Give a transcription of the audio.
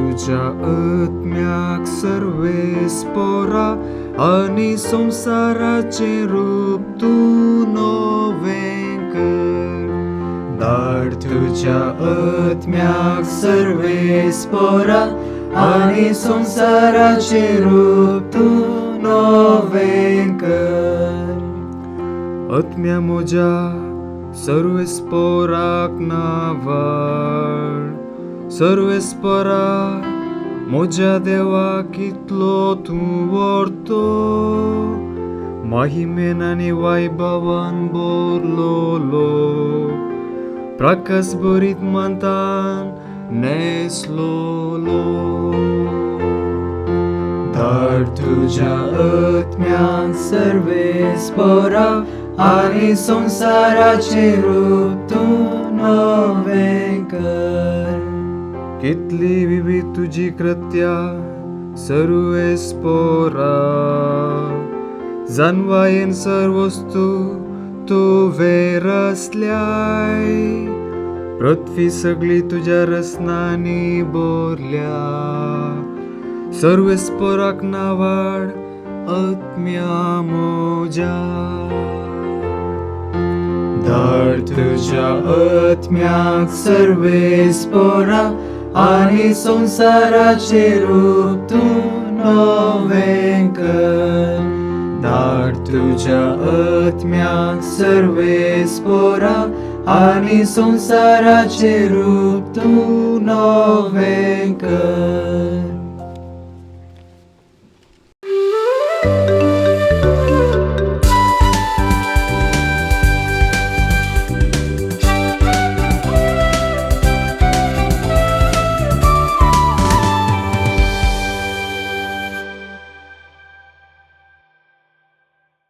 तुझ्या आत्म्याक सर्वेस पोरा आणि संसाराचे रूप तू नवें कर. धाड तुझ्या आत्म्याक सर्वेस पोरा आणि संसाराचे रूप तू नवें कर. आत्म्या म्हज्या सर्वेस पोराक नावाड. सर्वेस्परा म्हज्या देवा कितलो तूं व्हरतो. महिमेन आनी वैभवान भरलोलो. प्रकाश भरीत मंतान नेसलोलो. धाड तुझ्या आत्म्याक सर्वेस्परा आणि संसाराचे रूप तूं नवें कर. कितली विविध तुझी कृत्या सर्वेस्परा. जानवायेन सर्व वस्तू तुवें रचल्याय. पृथ्वी सगळी तुझ्या रचनांनी भरल्या. सर्वेस्पराक नावाड आत्म्या म्हज्या. धाड तुझ्या आत्म्याक सर्वेस्परा आणि संसाराचे रूप तूं नवें कर. धाड तुझ्या आत्म्याक सर्वेस्परा आणि संसाराचे रूप तूं नवें कर.